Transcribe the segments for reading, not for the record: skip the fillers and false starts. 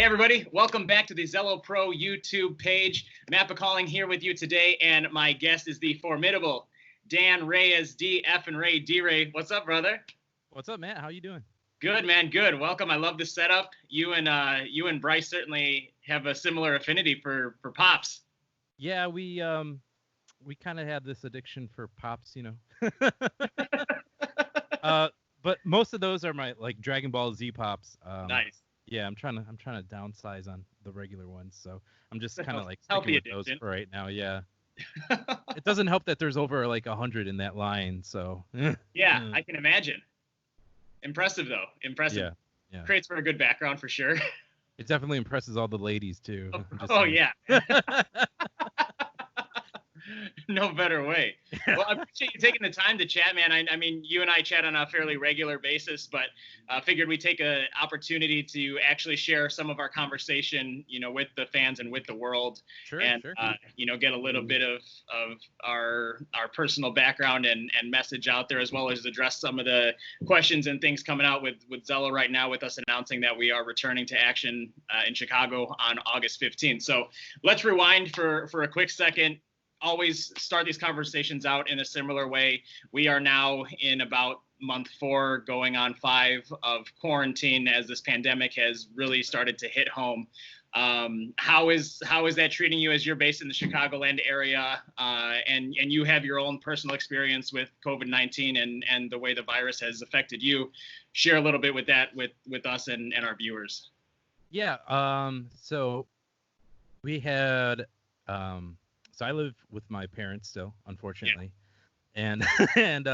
everybody, welcome back to the Zelo Pro YouTube page. Matt Bacaling here with you today, and my guest is the formidable Dan Reyes, D-F and Rey, D-Rey. What's up, brother? What's up, Matt? How you doing? Good, man. Good. Welcome. I love the setup. You and Bryce certainly have a similar affinity for pops. Yeah, we kind of have this addiction for pops, you know. But most of those are my like Dragon Ball Z pops. Nice. Yeah, I'm trying to downsize on the regular ones, so I'm just kind of like healthy sticking with those for right now. Yeah. It doesn't help that there's over like 100 in that line, so. Yeah, I can imagine. Impressive though. Impressive. Yeah. Creates for a good background for sure. It definitely impresses all the ladies too. Oh yeah. No better way. Well, I appreciate you taking the time to chat, man. I mean, you and I chat on a fairly regular basis, but figured we'd take an opportunity to actually share some of our conversation, you know, with the fans and with the world. Sure. You know, get a little bit of our personal background and message out there, as well as address some of the questions and things coming out with Zelo right now, with us announcing that we are returning to action in Chicago on August 15th. So let's rewind for a quick second. Always start these conversations out in a similar way. We are now in about month 4, going on 5 of quarantine as this pandemic has really started to hit home. How is that treating you as you're based in the Chicagoland area, and you have your own personal experience with COVID-19 and the way the virus has affected you? Share a little bit with that with us and our viewers. Yeah. So we had. So I live with my parents still, unfortunately, yeah. and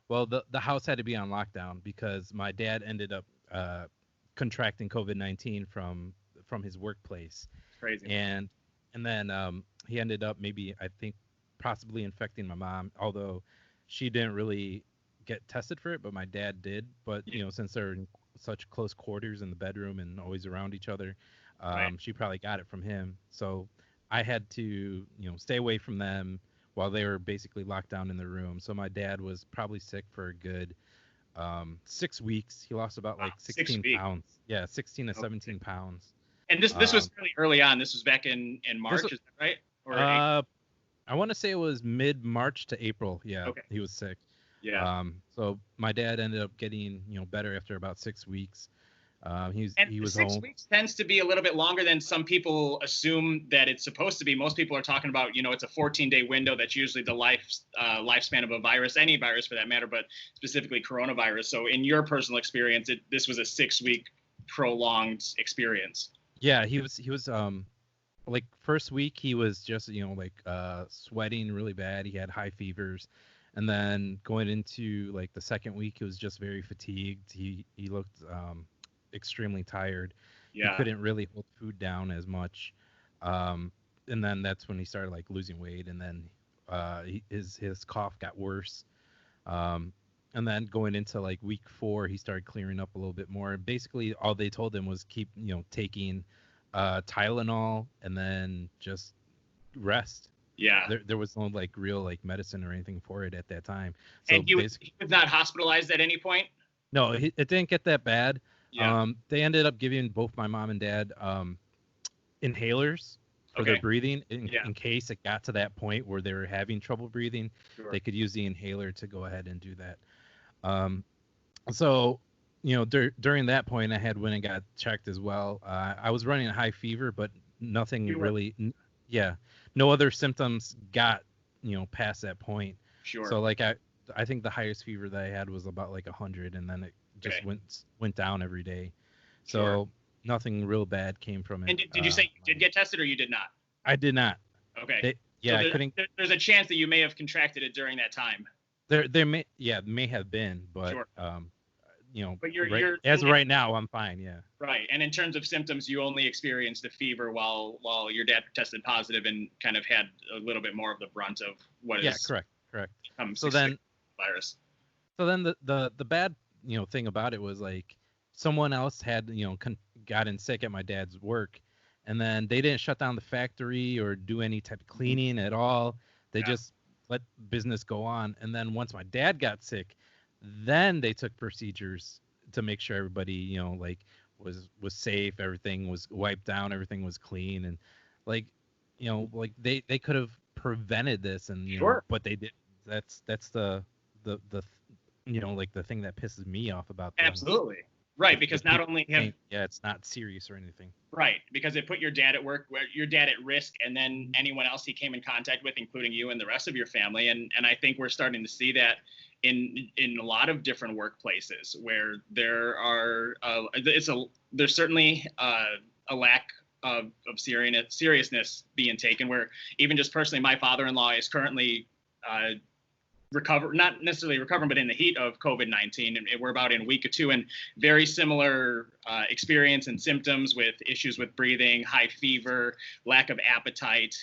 well, the house had to be on lockdown because my dad ended up contracting COVID-19 from his workplace. Crazy. And then he ended up I think possibly infecting my mom, although she didn't really get tested for it, but my dad did. But you know, since they're in such close quarters in the bedroom and always around each other, right. She probably got it from him. So I had to, you know, stay away from them while they were basically locked down in their room. So my dad was probably sick for a good 6 weeks. He lost about like 16 pounds. Yeah, 16 to 17 pounds. And this was really early on. This was back in March, is that right? Or I want to say it was mid-March to April. Yeah, okay. He was sick. Yeah. So my dad ended up getting, you know, better after about 6 weeks. He was 6 home. weeks tends to be a little bit longer than some people assume that it's supposed to be. Most people are talking about, you know, it's a 14-day window. That's usually the lifespan of a virus, any virus for that matter, but specifically coronavirus. So in your personal experience, this was a 6-week prolonged experience. Yeah, he was like first week he was just, you know, like sweating really bad. He had high fevers. And then going into like the second week, he was just very fatigued. He looked extremely tired. Yeah. He couldn't really hold food down as much. And then that's when he started like losing weight, and then his cough got worse. And then going into like week 4, he started clearing up a little bit more. Basically all they told him was keep, you know, taking Tylenol and then just rest. Yeah. There was no like real like medicine or anything for it at that time. So and he was not hospitalized at any point? No, it didn't get that bad. Yeah. They ended up giving both my mom and dad inhalers for their breathing in case it got to that point where they were having trouble breathing. Sure. They could use the inhaler to go ahead and do that. So, you know, during that point, I had went and got checked as well. I was running a high fever, but nothing really. No other symptoms got, you know, past that point. Sure. So like I think the highest fever that I had was about like 100, and then it just went down every day. So nothing real bad came from it. And did you say you did get tested or you did not? I did not. Okay. I couldn't. There's a chance that you may have contracted it during that time. There may have been, but you know, but right now I'm fine. Yeah. Right. And in terms of symptoms, you only experienced the fever while your dad tested positive and kind of had a little bit more of the brunt of what is. Yeah, correct. So then virus. So then the bad, you know, thing about it was like someone else had, you know, gotten sick at my dad's work, and then they didn't shut down the factory or do any type of cleaning at all. They just let business go on. And then once my dad got sick, then they took procedures to make sure everybody, you know, like was safe, everything was wiped down, everything was clean, and like, like they could have prevented this, and Sure. but they did. That's the like the thing that pisses me off about them. Absolutely. Right, because not only have it's not serious or anything. Right, because it put your dad at work, your dad at risk, and then anyone else he came in contact with, including you and the rest of your family. And I think we're starting to see that in a lot of different workplaces where there are there's certainly a lack of seriousness being taken. Where even just personally, my father-in-law is currently not necessarily recovering, but in the heat of COVID-19, and we're about in week or two, and very similar experience and symptoms with issues with breathing, high fever, lack of appetite.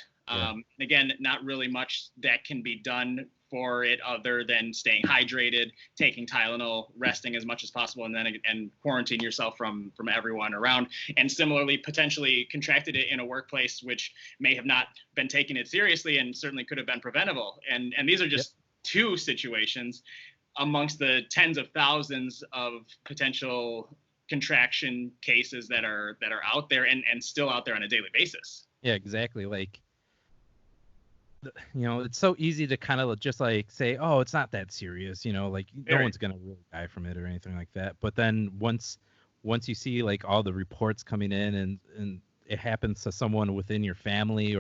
Again, not really much that can be done for it other than staying hydrated, taking Tylenol, resting as much as possible, and quarantine yourself from everyone around. And similarly, potentially contracted it in a workplace which may have not been taking it seriously and certainly could have been preventable. And these are just two situations amongst the tens of thousands of potential contraction cases that are out there and still out there on a daily basis. Yeah, exactly. Like, it's so easy to kind of just like say, oh, it's not that serious, like no one's gonna really die from it or anything like that. But then once you see like all the reports coming in and it happens to someone within your family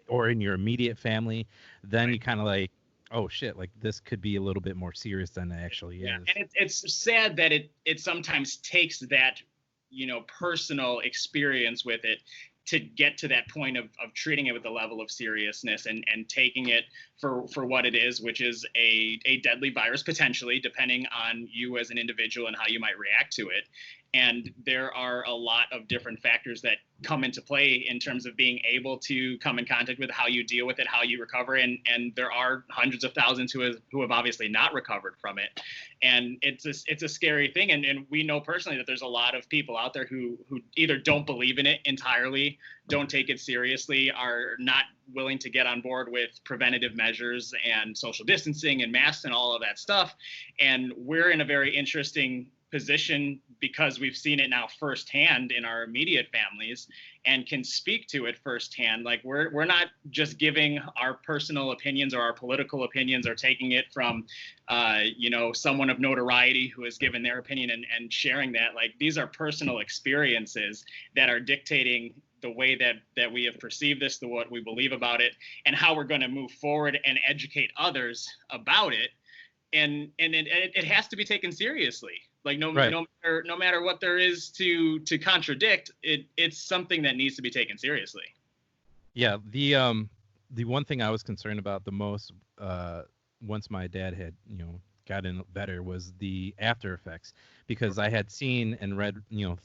or in your immediate family, then you kind of like, oh shit, like this could be a little bit more serious than it actually is. And it's sad that it sometimes takes that personal experience with it to get to that point of treating it with a level of seriousness and taking it for what it is, which is a deadly virus, potentially, depending on you as an individual and how you might react to it. And there are a lot of different factors that come into play in terms of being able to come in contact with how you deal with it, how you recover. And there are hundreds of thousands who have obviously not recovered from it. And it's a scary thing. And we know personally that there's a lot of people out there who either don't believe in it entirely, don't take it seriously, are not willing to get on board with preventative measures and social distancing and masks and all of that stuff. And we're in a very interesting position because we've seen it now firsthand in our immediate families and can speak to it firsthand. Like we're not just giving our personal opinions or our political opinions or taking it from someone of notoriety who has given their opinion and sharing that. Like these are personal experiences that are dictating the way that we have perceived this, what we believe about it, and how we're going to move forward and educate others about it. And it has to be taken seriously. Like no matter what there is to contradict it, it's something that needs to be taken seriously. Yeah, the one thing I was concerned about the most once my dad had gotten better was the after effects, because I had seen and read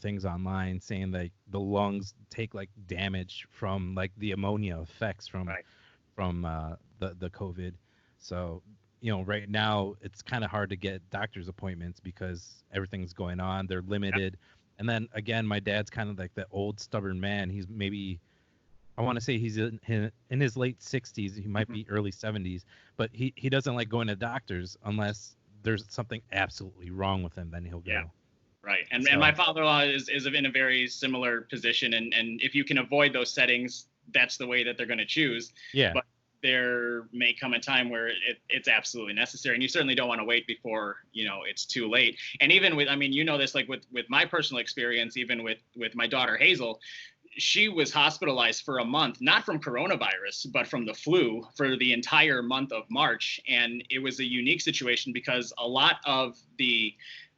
things online saying like the lungs take like damage from like the ammonia effects from the COVID. So right now it's kind of hard to get doctor's appointments because everything's going on. They're limited. And then again, my dad's kind of like that old stubborn man. He's maybe, I want to say he's in his late 60s. He might be early 70s, but he doesn't like going to doctors unless there's something absolutely wrong with him. Then he'll go. Yeah. Right. And my father-in-law is in a very similar position. And if you can avoid those settings, that's the way that they're going to choose. Yeah. But there may come a time where it's absolutely necessary, and you certainly don't want to wait before it's too late. And even with, this, like with my personal experience, even with my daughter Hazel, she was hospitalized for a month, not from coronavirus, but from the flu for the entire month of March. And it was a unique situation because a lot of the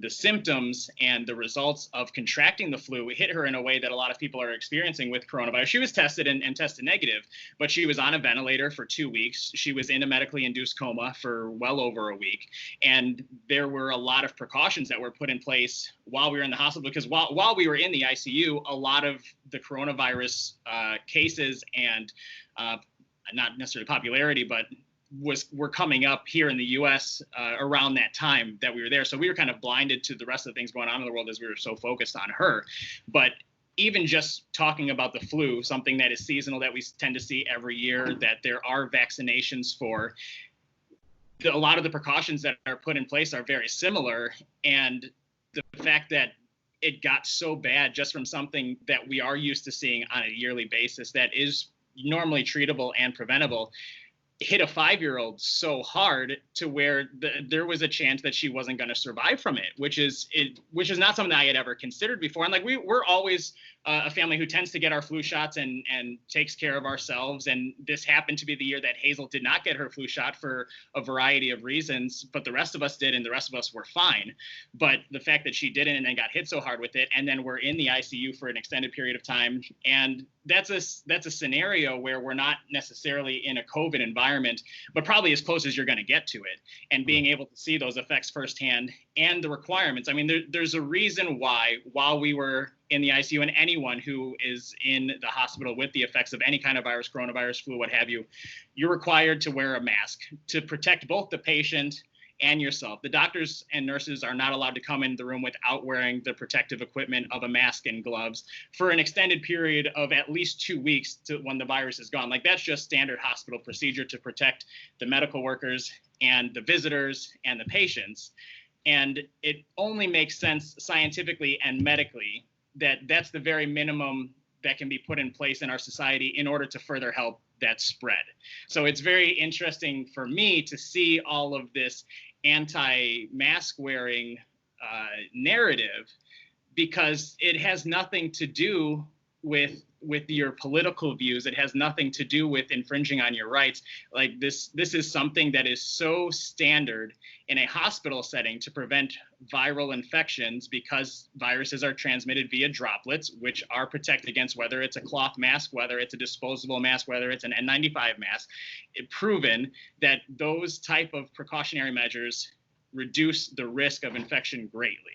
symptoms and the results of contracting the flu hit her in a way that a lot of people are experiencing with coronavirus. She was tested and tested negative, but she was on a ventilator for 2 weeks. She was in a medically induced coma for well over a week. And there were a lot of precautions that were put in place while we were in the hospital, because while we were in the ICU, a lot of the coronavirus cases and not necessarily popularity, but were coming up here in the U.S. Around that time that we were there. So we were kind of blinded to the rest of the things going on in the world as we were so focused on her. But even just talking about the flu, something that is seasonal that we tend to see every year, that there are vaccinations for, a lot of the precautions that are put in place are very similar. And the fact that it got so bad just from something that we are used to seeing on a yearly basis that is normally treatable and preventable, hit a 5-year-old so hard to where there was a chance that she wasn't going to survive from it, which is not something that I had ever considered before. And like we're always a family who tends to get our flu shots and takes care of ourselves. And this happened to be the year that Hazel did not get her flu shot for a variety of reasons, but the rest of us did, and the rest of us were fine. But the fact that she didn't and then got hit so hard with it, and then we're in the ICU for an extended period of time, and that's a scenario where we're not necessarily in a COVID environment, but probably as close as you're going to get to it, and being able to see those effects firsthand and the requirements. I mean, there's a reason why, while we were in the ICU, and anyone who is in the hospital with the effects of any kind of virus, coronavirus, flu, what have you, you're required to wear a mask to protect both the patient and yourself. The doctors and nurses are not allowed to come in the room without wearing the protective equipment of a mask and gloves for an extended period of at least 2 weeks to when the virus is gone. Like, that's just standard hospital procedure to protect the medical workers and the visitors and the patients. And it only makes sense scientifically and medically that that's the very minimum that can be put in place in our society in order to further help that spread. So it's very interesting for me to see all of this anti-mask wearing narrative, because it has nothing to do with your political views. It has nothing to do with infringing on your rights. Like, this is something that is so standard in a hospital setting to prevent viral infections, because viruses are transmitted via droplets, which are protected against, whether it's a cloth mask, whether it's a disposable mask, whether it's an N95 mask. It's proven that those type of precautionary measures reduce the risk of infection greatly.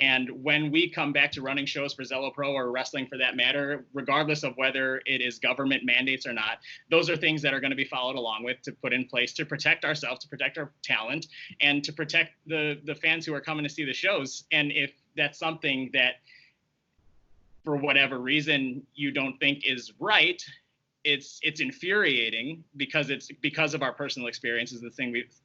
And when we come back to running shows for Zelo Pro, or wrestling for that matter, regardless of whether it is government mandates or not, those are things that are going to be followed along with, to put in place to protect ourselves, to protect our talent, and to protect the fans who are coming to see the shows. And if that's something that, for whatever reason, you don't think is right, it's infuriating, because it's because of our personal experiences, the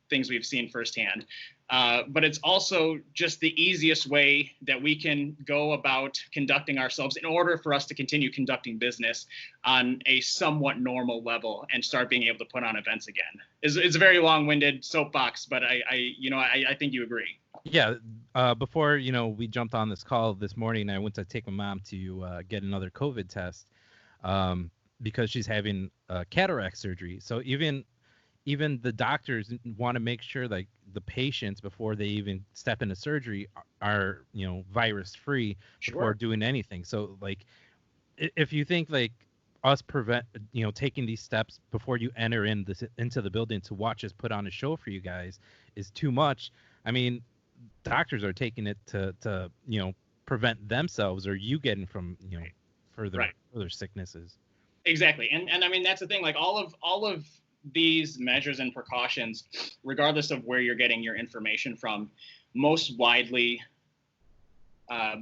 things we've seen firsthand. But it's also just the easiest way that we can go about conducting ourselves in order for us to continue conducting business on a somewhat normal level and start being able to put on events again. It's a very long-winded soapbox, but I think you agree. Yeah. Before we jumped on this call this morning, I went to take my mom to get another COVID test. Because she's having cataract surgery. So even the doctors want to make sure, like, the patients, before they even step into surgery, are virus free before doing anything. So, like, if you think, like, us taking these steps before you enter into the building to watch us put on a show for you guys is too much, I mean, doctors are taking it to prevent themselves or you getting from further sicknesses. Exactly. And I mean, that's the thing, like, all of these measures and precautions, regardless of where you're getting your information from, most widely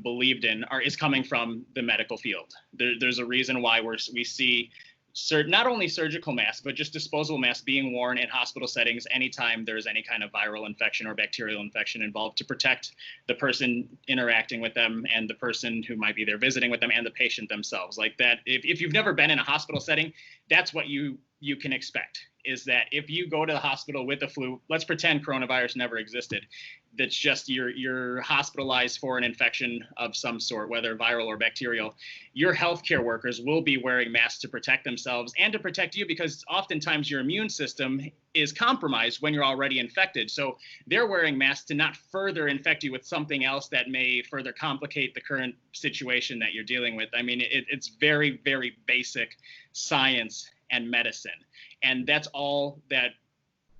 believed in is coming from the medical field. There's a reason why we see not only surgical masks, but just disposable masks being worn in hospital settings anytime there's any kind of viral infection or bacterial infection involved, to protect the person interacting with them and the person who might be there visiting with them and the patient themselves. Like that, if you've never been in a hospital setting, that's what you can expect, is that if you go to the hospital with the flu, let's pretend coronavirus never existed. That's just you're hospitalized for an infection of some sort, whether viral or bacterial. Your healthcare workers will be wearing masks to protect themselves and to protect you, because oftentimes your immune system is compromised when you're already infected. So they're wearing masks to not further infect you with something else that may further complicate the current situation that you're dealing with. I mean, it's very, very basic science and medicine. And that's all that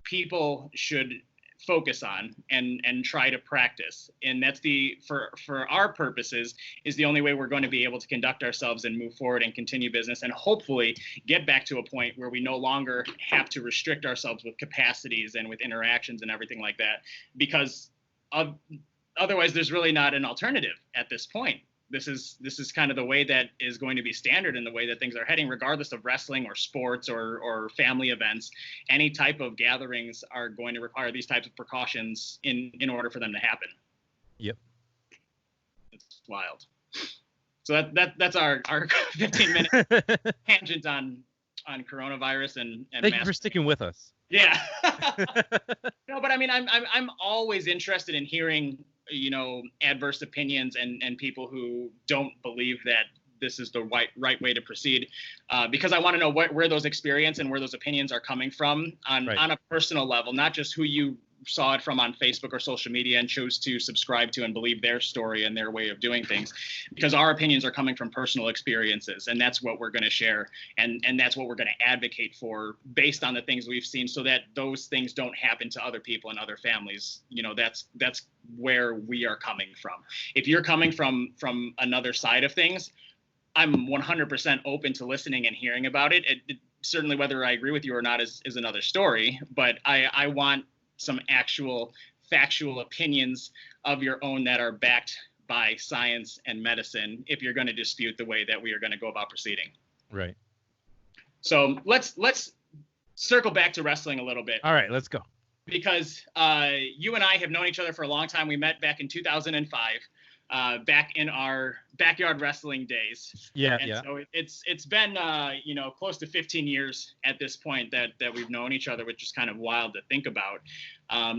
people should focus on and try to practice. And that's for our purposes, is the only way we're going to be able to conduct ourselves and move forward and continue business, and hopefully get back to a point where we no longer have to restrict ourselves with capacities and with interactions and everything like that, because otherwise there's really not an alternative at this point. This is kind of the way that is going to be standard in the way that things are heading, regardless of wrestling or sports or family events. Any type of gatherings are going to require these types of precautions in order for them to happen. Yep. It's wild. So that's our 15-minute tangent on coronavirus and thank you for sticking with us. Yeah. No, but I mean, I'm always interested in hearing, adverse opinions and people who don't believe that this is the right way to proceed, because I want to know where those experience and where those opinions are coming from on a personal level, not just who you saw it from on Facebook or social media and chose to subscribe to and believe their story and their way of doing things, because our opinions are coming from personal experiences, and that's what we're going to share, and that's what we're going to advocate for based on the things we've seen, so that those things don't happen to other people and other families. That's where we are coming from. If you're coming from another side of things, I'm 100% open to listening and hearing about it. It certainly, whether I agree with you or not is another story, but I want some actual factual opinions of your own that are backed by science and medicine if you're going to dispute the way that we are going to go about proceeding. Right. So let's circle back to wrestling a little bit. All right, let's go. Because you and I have known each other for a long time. We met back in 2005, back in our backyard wrestling days. Yeah, and yeah. So it's been close to 15 years at this point that we've known each other, which is kind of wild to think about.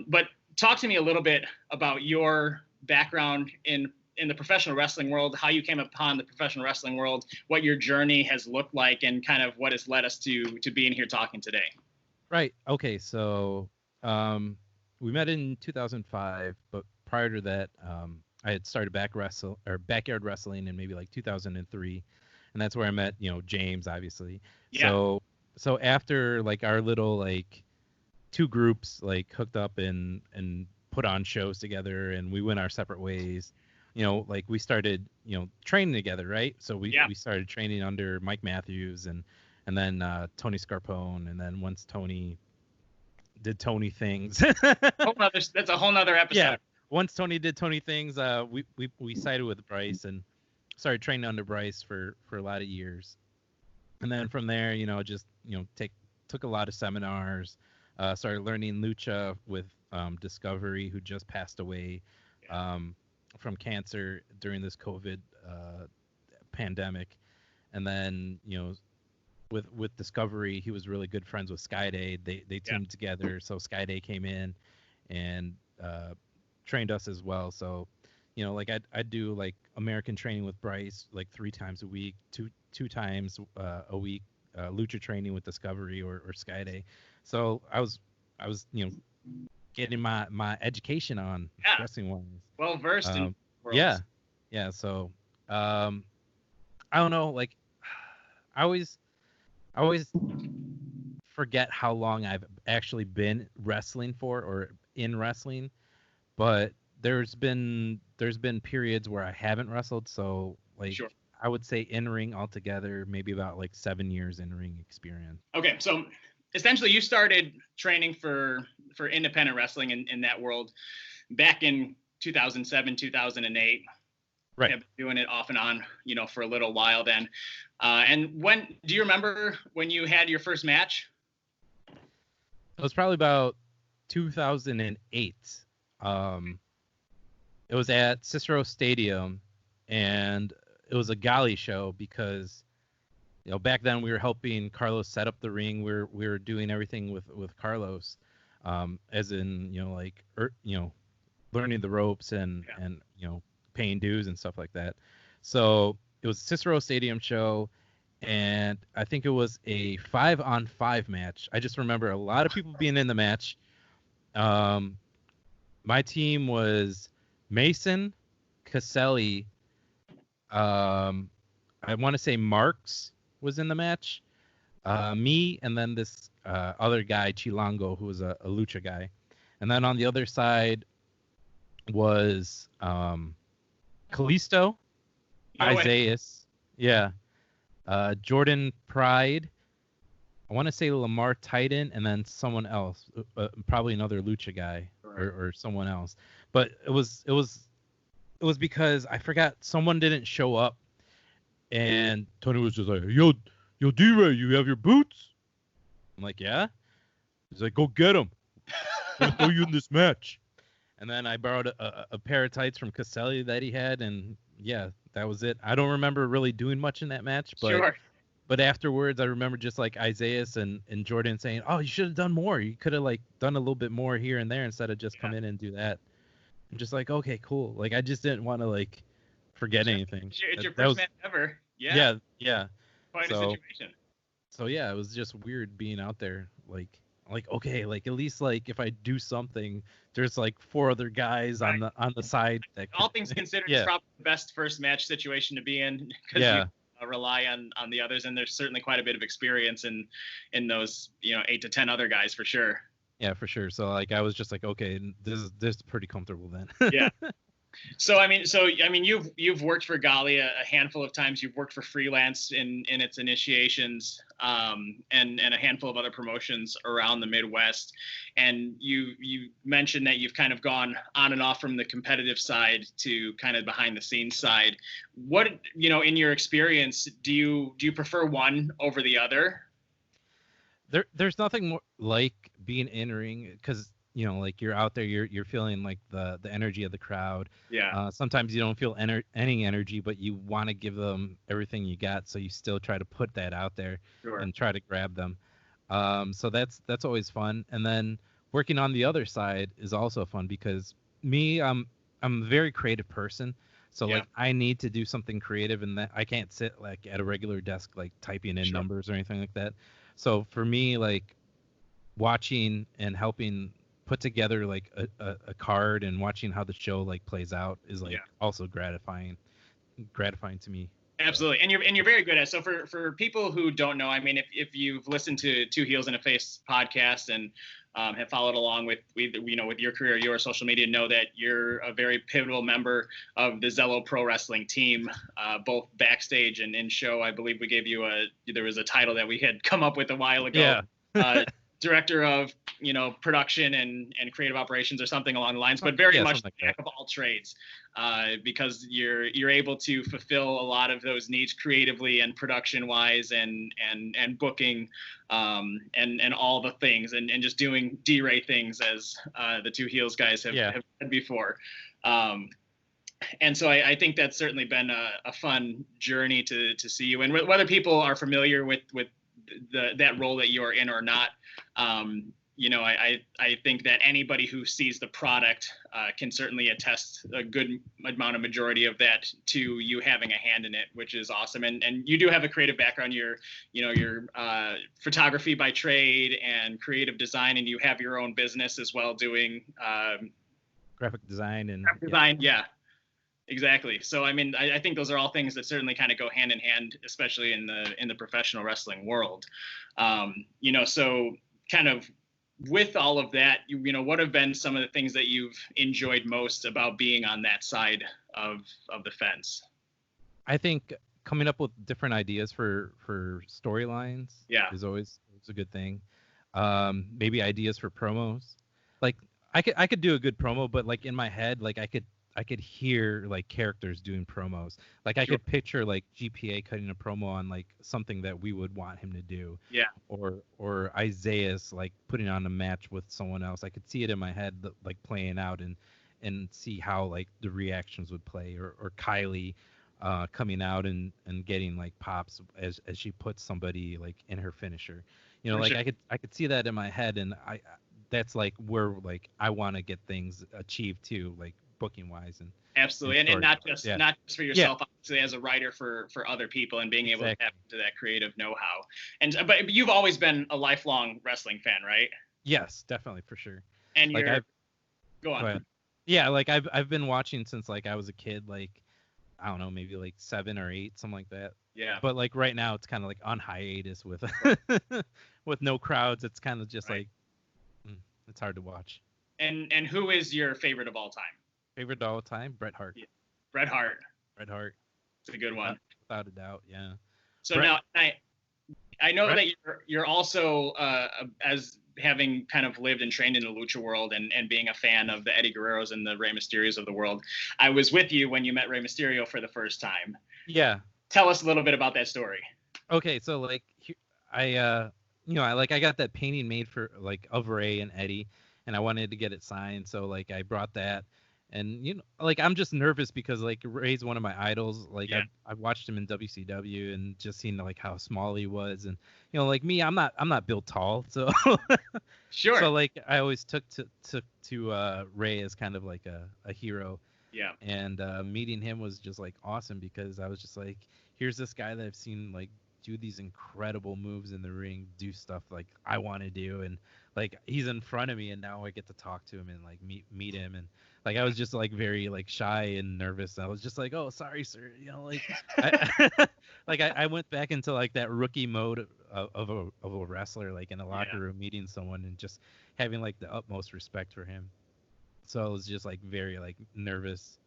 But talk to me a little bit about your background in the professional wrestling world, how you came upon the professional wrestling world, what your journey has looked like, and kind of what has led us to being here talking today. Right. Okay. So we met in 2005, but prior to that, I had started backyard wrestling in maybe like 2003, and that's where I met, James, obviously. Yeah. So after like our little like two groups like hooked up and put on shows together, and we went our separate ways, like we started, training together, right? So we started training under Mike Matthews and then Tony Scarpone, and then once Tony did Tony things. That's a whole nother episode. Yeah. Once Tony did Tony things, we sided with Bryce and started training under Bryce for a lot of years. And then from there, took a lot of seminars, started learning lucha with Discovery, who just passed away from cancer during this COVID pandemic. And then, with Discovery, he was really good friends with Skyday. They teamed together, so Skyday came in and trained us as well. So, like I'd do like American training with Bryce like 3 times a week, two times a week, lucha training with Discovery or Skyday. So I was getting my education on wrestling wise. Well versed in worlds. Yeah. So I don't know, like I always forget how long I've actually been wrestling for or in wrestling, but there's been periods where I haven't wrestled, so like sure. I would say in ring altogether maybe about like 7 years in ring experience. Okay, so essentially you started training for independent wrestling in that world back in 2007, 2008. Right. Have been doing it off and on, for a little while then. And do you remember when you had your first match? It was probably about 2008. It was at Cicero Stadium, and it was a galley show because, back then we were helping Carlos set up the ring. We were doing everything with Carlos, as in, learning the ropes and paying dues and stuff like that. So it was a Cicero Stadium show, and I think it was a 5-on-5 match. I just remember a lot of people being in the match. My team was Mason, Caselli, I want to say Marks was in the match, me, and then this other guy, Chilango, who was a lucha guy. And then on the other side was Kalisto, Isaias, Jordan Pride, I want to say Lamar Titan, and then someone else, probably another lucha guy or someone else. But it was because I forgot someone didn't show up, and Tony was just like, yo, D-Rey, you have your boots? I'm like, yeah. He's like, go get them. I'm gonna throw you in this match. And then I borrowed a pair of tights from Caselli that he had, and yeah, that was it. I don't remember really doing much in that match, but Sure. but afterwards I remember just like Isaiah and Jordan saying, "Oh, you should have done more. You could have like done a little bit more here and there instead of just come in and do that." I'm just like, "Okay, cool." Like I just didn't want to like forget anything. It's your That first was match ever. Yeah. yeah. Quite a So situation. so yeah, it was just weird being out there like okay, like at least like if I do something, there's like four other guys Right. on the side that All could, things considered, it's yeah. probably the best first match situation to be in because Yeah. you rely on the others, and there's certainly quite a bit of experience in those 8 to 10 other guys for sure. Yeah, for sure. So like I was just like, okay, this is pretty comfortable then. Yeah. So I mean, you've worked for Gali a handful of times. You've worked for Freelance in its initiations, and a handful of other promotions around the Midwest. And you mentioned that you've kind of gone on and off from the competitive side to kind of behind the scenes side. What in your experience, do you prefer one over the other? There's nothing more like being in ring because like you're out there, you're feeling like the energy of the crowd. Yeah. Sometimes you don't feel any energy, but you want to give them everything you got, so you still try to put that out there Sure. and try to grab them. So that's always fun. And then working on the other side is also fun because I'm a very creative person. So Yeah. like I need to do something creative, and that I can't sit like at a regular desk like typing in Sure. numbers or anything like that. So for me, like watching and helping put together like a card and watching how the show like plays out is like also gratifying to me. Absolutely. And you're very good at it. So for people who don't know, I mean, if you've listened to Two Heels and a Face podcast and have followed along with your career, your social media, know that you're a very pivotal member of the Zelo Pro Wrestling team, both backstage and in show. I believe we gave you there was a title that we had come up with a while ago. Yeah. Director of production and creative operations or something along the lines, but very much like jack of all trades, because you're able to fulfill a lot of those needs creatively and production wise and booking, and all the things and just doing D-Rey things as the Two Heels guys have said before. And so I think that's certainly been a fun journey to see you. And whether people are familiar with that role that you're in or not, I think that anybody who sees the product can certainly attest a good amount of majority of that to you having a hand in it, which is awesome. And you do have a creative background. You're photography by trade and creative design, and you have your own business as well doing graphic design and design. Yeah. Exactly. So, I mean, I think those are all things that certainly kind of go hand in hand, especially in the professional wrestling world. So kind of with all of that, what have been some of the things that you've enjoyed most about being on that side of the fence? I think coming up with different ideas for storylines is always a good thing. Maybe ideas for promos. Like I could do a good promo, but like in my head, like I could hear like characters doing promos. Like I could picture like GPA cutting a promo on like something that we would want him to do. Yeah. Or Isaiah's like putting on a match with someone else. I could see it in my head like playing out and see how like the reactions would play. Or Kylie coming out and getting like pops as she puts somebody like in her finisher. I could see that in my head, and that's like where like I want to get things achieved too, like booking wise and absolutely and not just for yourself, obviously, as a writer for other people and being able to tap into that creative know-how. But you've always been a lifelong wrestling fan, right? Yes, definitely, for sure. And like go on. Yeah, like I've been watching since like I was a kid, like I don't know, maybe like 7 or 8, something like that. Yeah. But like right now it's kind of like on hiatus with with no crowds. It's kind of just like it's hard to watch. And who is your favorite of all time? Favorite of all time? Bret Hart. Yeah. Bret Hart. It's a good one. Without a doubt, yeah. So now I know that you're also as having kind of lived and trained in the lucha world and being a fan of the Eddie Guerreros and the Rey Mysterios of the world. I was with you when you met Rey Mysterio for the first time. Yeah. Tell us a little bit about that story. Okay, so like I got that painting made for like of Rey and Eddie, and I wanted to get it signed, so like I brought that, And like I'm just nervous because like Rey's one of my idols. Like Yeah. I've watched him in WCW and just seen like how small he was, and like me, I'm not built tall, so Sure. so like I always took to Rey as kind of like a hero. Yeah. And meeting him was just like awesome because I was just like, here's this guy that I've seen like do these incredible moves in the ring, do stuff like I want to do, and like he's in front of me, and now I get to talk to him and like meet him, and like I was just like very like shy and nervous. I was just like, oh, sorry, sir, like I, like I went back into like that rookie mode of a wrestler, like in a locker room meeting someone and just having like the utmost respect for him. So I was just like very like nervous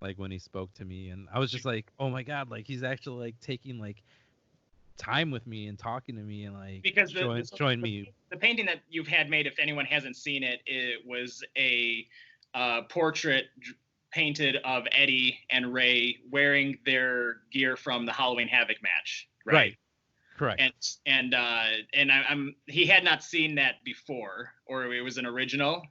like when he spoke to me, and I was just like, oh my god, like he's actually like taking like time with me and talking to me and like Because showing me the painting that you've had made, if anyone hasn't seen it, it was a portrait painted of Eddie and Rey wearing their gear from the Halloween Havoc match, right? Correct. And he had not seen that before, or it was an original.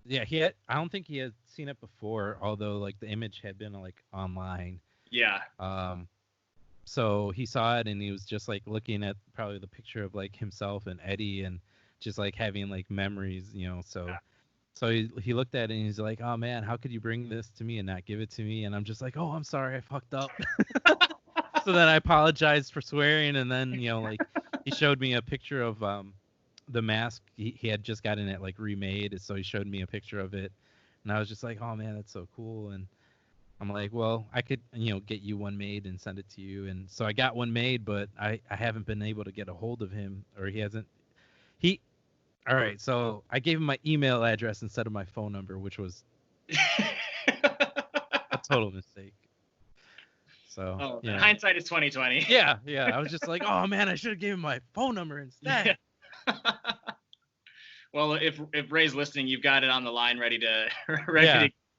Yeah, I don't think he had seen it before, although like the image had been like online. Yeah. So he saw it and he was just like looking at probably the picture of like himself and Eddie and just like having like memories, so Yeah. so he looked at it and he's like, oh man, how could you bring this to me and not give it to me? And I'm just like, oh, I'm sorry, I fucked up. So then I apologized for swearing, and then like he showed me a picture of the mask. He had just gotten it like remade, so he showed me a picture of it, and I was just like, oh man, that's so cool. And I'm like, well, I could get you one made and send it to you. And so I got one made, but I haven't been able to get a hold of him, or he hasn't. All right, so I gave him my email address instead of my phone number, which was a total mistake. So hindsight is 2020. Yeah. I was just like, oh man, I should have given him my phone number instead. Yeah. Well, if Rey's listening, you've got it on the line, ready to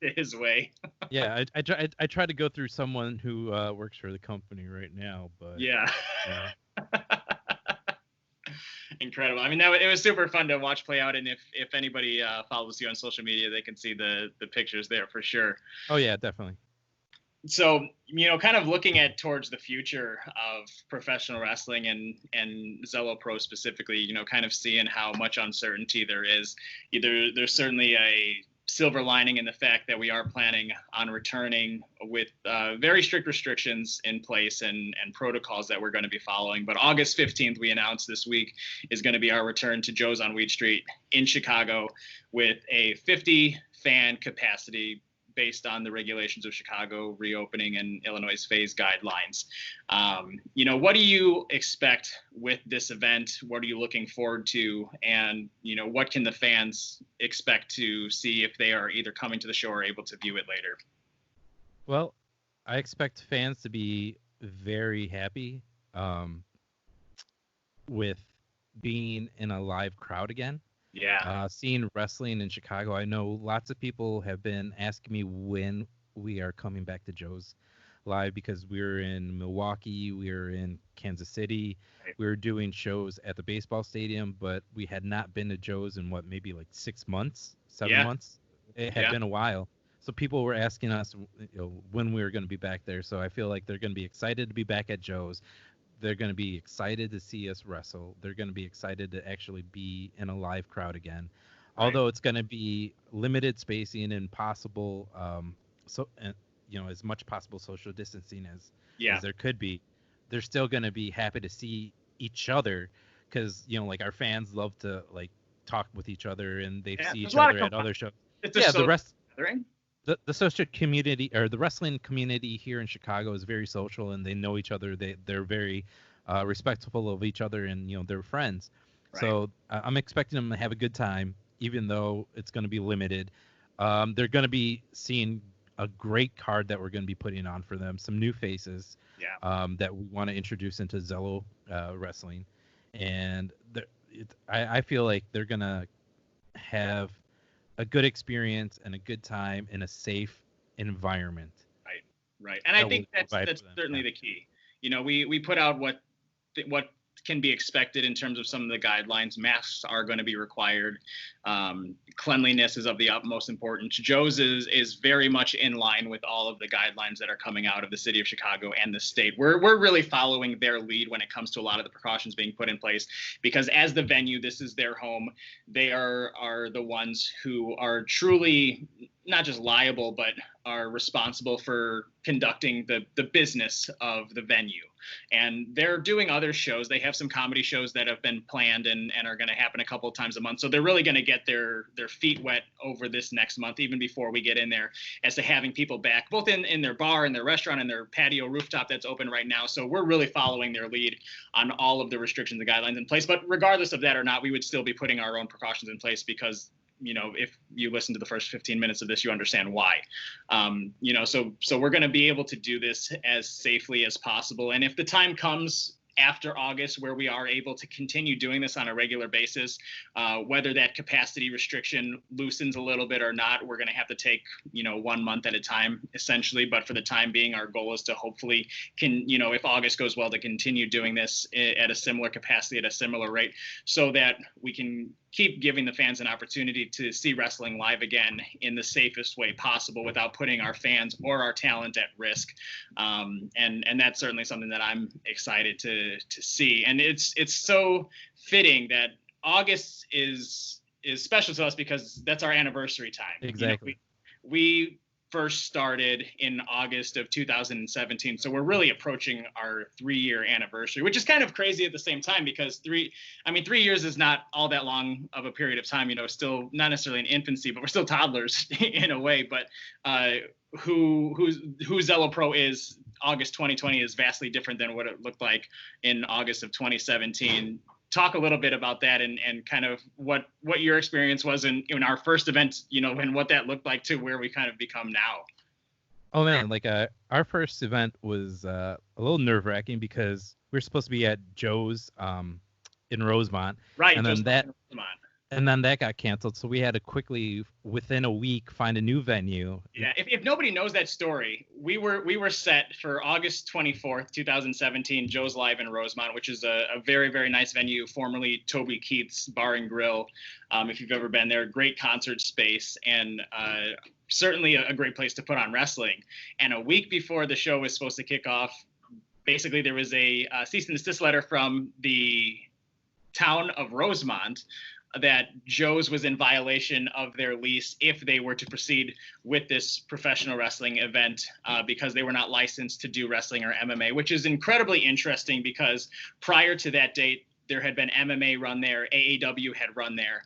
get his way. Yeah, I tried to go through someone who works for the company right now, but yeah. Incredible. I mean, it was super fun to watch play out, and if anybody follows you on social media, they can see the pictures there for sure. Oh yeah, definitely. So, kind of looking at towards the future of professional wrestling and Zelo Pro specifically, kind of seeing how much uncertainty there is. There's certainly a silver lining in the fact that we are planning on returning with very strict restrictions in place and protocols that we're going to be following. But August 15th, we announced this week, is going to be our return to Joe's on Weed Street in Chicago with a 50 fan capacity based on the regulations of Chicago reopening and Illinois phase guidelines. What do you expect with this event? What are you looking forward to? And, what can the fans expect to see if they are either coming to the show or able to view it later? Well, I expect fans to be very happy with being in a live crowd again. Yeah. Seeing wrestling in Chicago, I know lots of people have been asking me when we are coming back to Joe's live, because we're in Milwaukee, we're in Kansas City, right. We were doing shows at the baseball stadium, but we had not been to Joe's in maybe like 6 months, 7 months. It had been a while. So people were asking us when we were going to be back there. So I feel like they're going to be excited to be back at Joe's. They're going to be excited to see us wrestle. They're going to be excited to actually be in a live crowd again. Right. Although it's going to be limited spacing and possible, as much possible social distancing as there could be. They're still going to be happy to see each other because, like our fans love to like talk with each other and they see each other at other shows. The social community or the wrestling community here in Chicago is very social and they know each other. They're very respectful of each other and they're friends. Right. So I'm expecting them to have a good time, even though it's going to be limited. They're going to be seeing a great card that we're going to be putting on for them, some new faces that we want to introduce into Zelo wrestling, and I feel like they're going to have a good experience and a good time in a safe environment. Right. And I think that's certainly the key. We put out what can be expected in terms of some of the guidelines. Masks are going to be required. Cleanliness is of the utmost importance. Joe's is very much in line with all of the guidelines that are coming out of the city of Chicago and the state. We're really following their lead when it comes to a lot of the precautions being put in place, because as the venue, this is their home. They are the ones who are truly not just liable, but are responsible for conducting the business of the venue. And they're doing other shows. They have some comedy shows that have been planned and are going to happen a couple of times a month. So they're really going to get their feet wet over this next month, even before we get in there, as to having people back, both in their bar, in their restaurant, and their patio rooftop that's open right now. So we're really following their lead on all of the restrictions and guidelines in place. But regardless of that or not, we would still be putting our own precautions in place, because if you listen to the first 15 minutes of this, you understand why. So we're going to be able to do this as safely as possible. And if the time comes after August where we are able to continue doing this on a regular basis, whether that capacity restriction loosens a little bit or not, we're going to have to take 1 month at a time, essentially. But for the time being, our goal is to hopefully if August goes well, to continue doing this at a similar capacity, at a similar rate, so that we can keep giving the fans an opportunity to see wrestling live again in the safest way possible, without putting our fans or our talent at risk. And that's certainly something that I'm excited to see. And it's so fitting that August is special to us, because that's our anniversary time. Exactly. We first started in August of 2017. So we're really approaching our 3-year anniversary, which is kind of crazy at the same time, because 3 years is not all that long of a period of time, still not necessarily in infancy, but we're still toddlers in a way. But who Zelo Pro is, August 2020 is vastly different than what it looked like in August of 2017. Talk a little bit about that and kind of what your experience was in our first event, and what that looked like to where we kind of become now. Oh man, our first event was a little nerve-wracking, because we were supposed to be at Joe's in Rosemont. Right. And then that got canceled, so we had to quickly, within a week, find a new venue. Yeah, if nobody knows that story, we were set for August 24th, 2017, Joe's Live in Rosemont, which is a very, very nice venue, formerly Toby Keith's Bar and Grill. If you've ever been there, great concert space, and certainly a great place to put on wrestling. And a week before the show was supposed to kick off, basically there was a cease and desist letter from the town of Rosemont that Joe's was in violation of their lease if they were to proceed with this professional wrestling event, because they were not licensed to do wrestling or MMA, which is incredibly interesting, because prior to that date, there had been MMA run there, AAW had run there,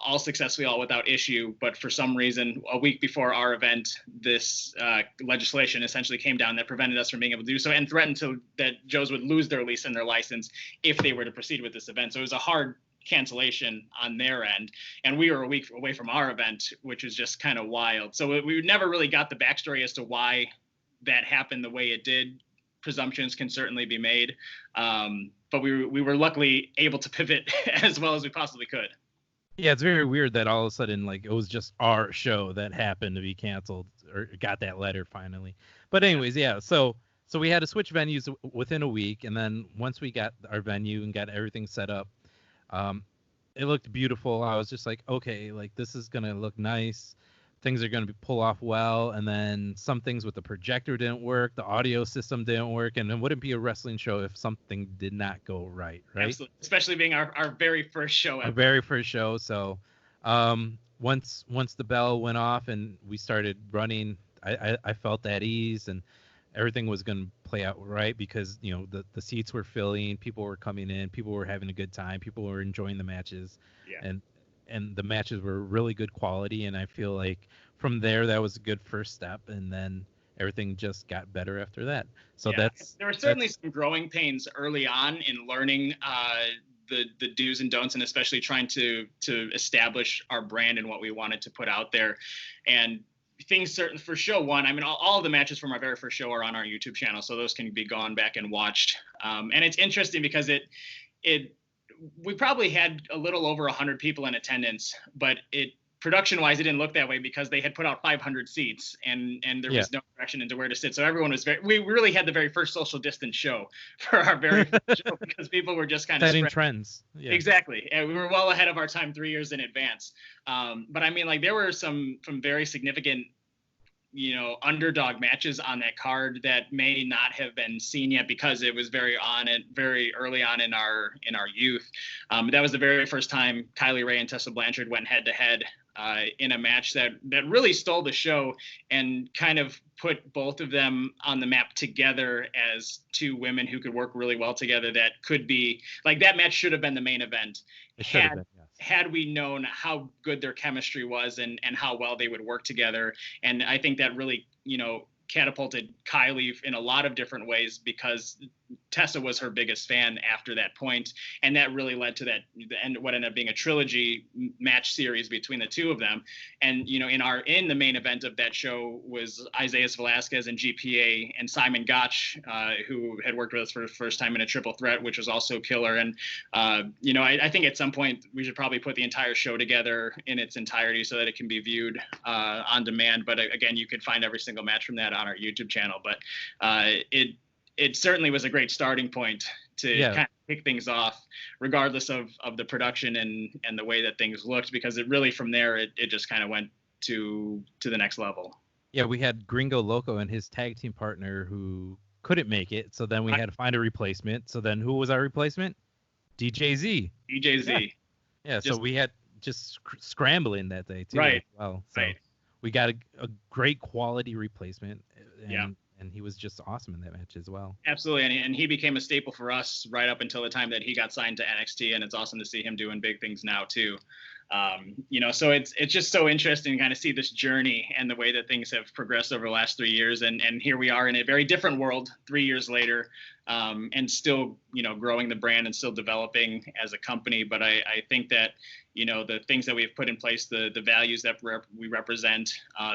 all successfully, all without issue. But for some reason, a week before our event, this legislation essentially came down that prevented us from being able to do so, and threatened that Joe's would lose their lease and their license if they were to proceed with this event. So it was a hard cancellation on their end, and we were a week away from our event, which is just kind of wild. So we never really got the backstory as to why that happened the way it did. Presumptions can certainly be made, but we were luckily able to pivot as well as we possibly could. Yeah, it's very weird that all of a sudden, it was just our show that happened to be canceled, or got that letter finally. But anyways, yeah, so we had to switch venues within a week, and then once we got our venue and got everything set up, it looked beautiful. I was just like, okay, this is gonna look nice. Things are gonna pull off well. And then some things with the projector didn't work, the audio system didn't work, and it wouldn't be a wrestling show if something did not go right. Absolutely, especially being our very first show ever. Our very first show. So once the bell went off and we started running, I felt at ease, and everything was going to play out right, because the seats were filling, people were coming in, people were having a good time, people were enjoying the matches. Yeah. And the matches were really good quality, and I feel like from there that was a good first step, and then everything just got better after that. So there were certainly some growing pains early on in learning the do's and don'ts, and especially trying to establish our brand and what we wanted to put out there. And things certain for show one, all of the matches from our very first show are on our YouTube channel, so those can be gone back and watched. And it's interesting because we probably had a little over 100 people in attendance, but production-wise, it didn't look that way, because they had put out 500 seats, and there was no direction into where to sit. So everyone was we really had the very first social distance show for our very first show because people were just kind of setting trends. Yeah. Exactly. And we were well ahead of our time 3 years in advance. But I mean, like, there were some very significant, underdog matches on that card that may not have been seen yet because it was very early on in our youth. That was the very first time Kylie Rae and Tessa Blanchard went head to head in a match that really stole the show and kind of put both of them on the map together as two women who could work really well together. That could be like, that match should have been the main event. It should have been, yes. Had we known how good their chemistry was and how well they would work together. And I think that really, catapulted Kylie in a lot of different ways because Tessa was her biggest fan after that point, and that really led to what ended up being a trilogy match series between the two of them. And in the main event of that show was Isaiah Velasquez and GPA and Simon Gotch, who had worked with us for the first time in a triple threat, which was also killer. And I think at some point we should probably put the entire show together in its entirety so that it can be viewed on demand. But again, you could find every single match from that on our YouTube channel. But it certainly was a great starting point to kind of kick things off, regardless of the production and the way that things looked, because it really, from there, it just kind of went to the next level. Yeah, we had Gringo Loco and his tag team partner who couldn't make it, so then we had to find a replacement. So then who was our replacement? DJZ. DJZ. Yeah, so we had just scrambling that day too. Right. Well, so we got a great quality replacement. And he was just awesome in that match as well. Absolutely, and he became a staple for us right up until the time that he got signed to NXT, and it's awesome to see him doing big things now too. So it's just so interesting to kind of see this journey and the way that things have progressed over the last 3 years, and here we are in a very different world 3 years later, and still growing the brand and still developing as a company. But I think that the things that we've put in place, the values that we represent,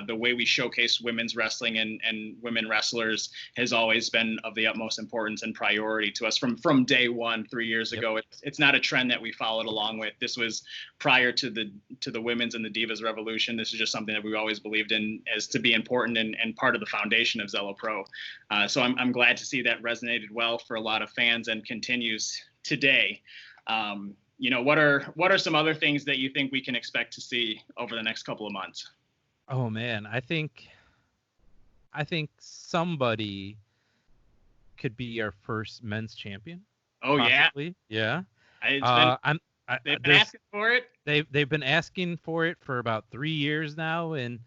the way we showcase women's wrestling and women wrestlers has always been of the utmost importance and priority to us from day one 3 years ago. It's not a trend that we followed along with. This was prior to the women's and the Divas revolution. This is just something that we always believed in as to be important and part of the foundation of Zelo Pro. So I'm glad to see that resonated well for a lot of fans and continues today. What are some other things that you think we can expect to see over the next couple of months? Oh man, I think somebody could be our first men's champion. Oh, possibly. Yeah. They've been asking for it. They've been asking for it for about 3 years now, and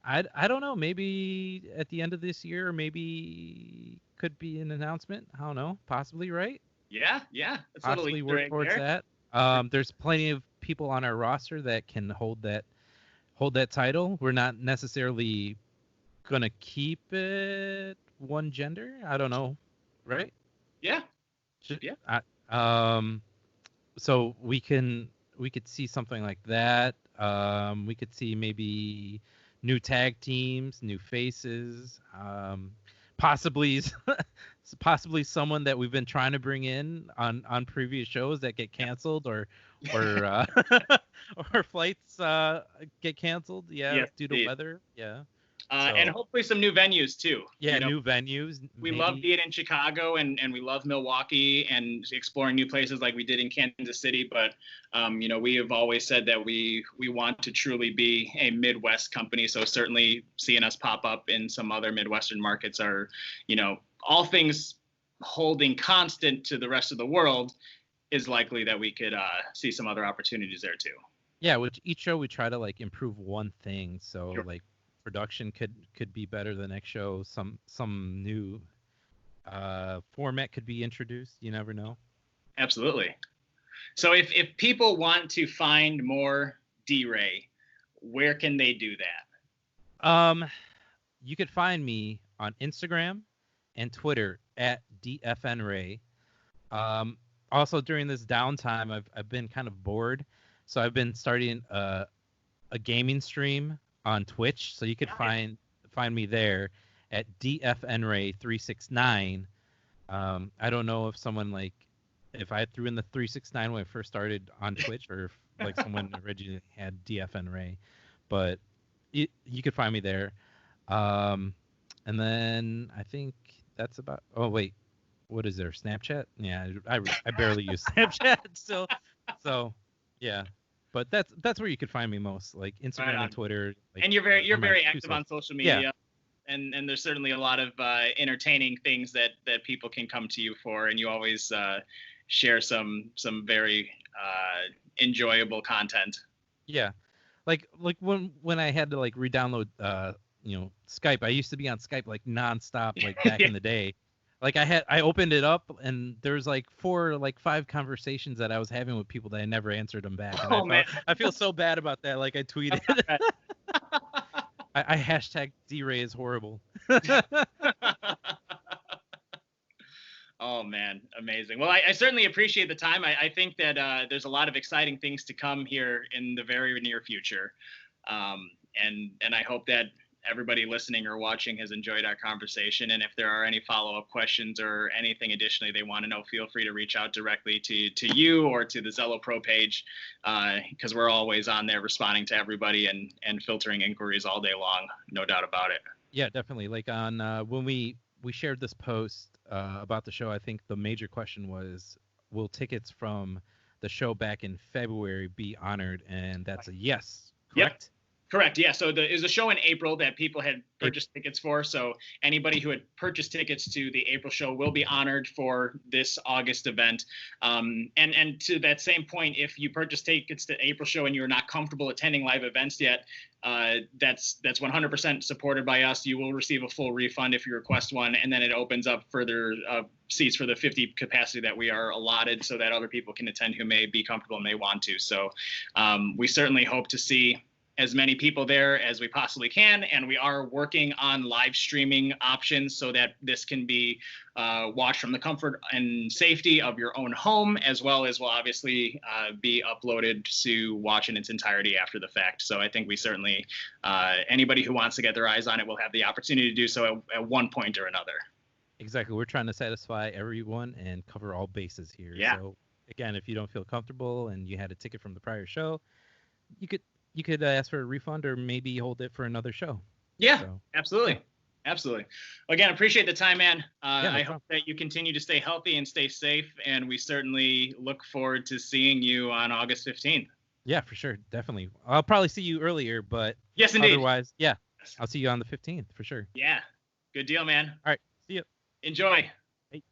I don't know. Maybe at the end of this year, or maybe could be an announcement. I don't know. Possibly, right? Yeah. That's possibly work towards that. There's plenty of people on our roster that can hold that title. We're not necessarily gonna keep it one gender. I don't know, right? Yeah. So we could see something like that. We could see maybe new tag teams, new faces, possibly someone that we've been trying to bring in on previous shows that get canceled or flights get canceled. Yeah, due to weather. Yeah. And hopefully some new venues too. Yeah, new venues. We love being in Chicago and we love Milwaukee and exploring new places like we did in Kansas City. But, we have always said that we want to truly be a Midwest company. So certainly seeing us pop up in some other Midwestern markets are, all things holding constant to the rest of the world, is likely that we could see some other opportunities there too. Yeah, with each show we try to improve one thing. So production could be better the next show. Some new format could be introduced. You never know. Absolutely. So if people want to find more D-Rey, where can they do that? You could find me on Instagram and Twitter at DFNRey. Also during this downtime, I've been kind of bored, so I've been starting a gaming stream on Twitch, so you could find me there at DFNRey369. I don't know if someone if I threw in the 369 when I first started on Twitch, or if someone originally had DFNRey, but you could find me there. And then I think that's about. Oh wait, what is there? Snapchat? Yeah, I barely use Snapchat still. So yeah, but that's where you could find me most, like Instagram Right on. and Twitter. Like, And you're are my very two active on social Yeah. media. And there's certainly a lot of entertaining things that people can come to you for, and you always share some very enjoyable content. Yeah, like when I had to like re-download Skype. I used to be on Skype like nonstop, like back in the day. Like I opened it up and there's like 5 conversations that I was having with people that I never answered them back. And I feel so bad about that. Like I tweeted. I hashtag D-Rey is horrible. Oh man, amazing. Well, I certainly appreciate the time. I think that there's a lot of exciting things to come here in the very near future, and I hope that everybody listening or watching has enjoyed our conversation. And if there are any follow-up questions or anything additionally they want to know, feel free to reach out directly to you or to the Zelo Pro page, because we're always on there responding to everybody and filtering inquiries all day long. No doubt about it. Yeah, definitely. Like on when we shared this post about the show, I think the major question was, will tickets from the show back in February be honored? And that's a yes, correct? Yep. Correct. Yeah. So there's a show in April that people had purchased tickets for. So anybody who had purchased tickets to the April show will be honored for this August event. And to that same point, if you purchase tickets to the April show and you're not comfortable attending live events yet, that's 100% supported by us. You will receive a full refund if you request one, and then it opens up further seats for the 50 capacity that we are allotted, so that other people can attend who may be comfortable and may want to. So we certainly hope to see as many people there as we possibly can, and we are working on live streaming options so that this can be watched from the comfort and safety of your own home, as well as will obviously be uploaded to watch in its entirety after the fact. So I think we certainly, anybody who wants to get their eyes on it will have the opportunity to do so at one point or another. Exactly. We're trying to satisfy everyone and cover all bases here. Yeah. So again, if you don't feel comfortable and you had a ticket from the prior show, you could ask for a refund or maybe hold it for another show. Yeah, so. Absolutely. Again, appreciate the time, man. I hope that you continue to stay healthy and stay safe, and we certainly look forward to seeing you on August 15th. Yeah, for sure. Definitely. I'll probably see you earlier, but yes, indeed. Otherwise, yeah, I'll see you on the 15th for sure. Yeah. Good deal, man. All right. See you. Enjoy. Hey.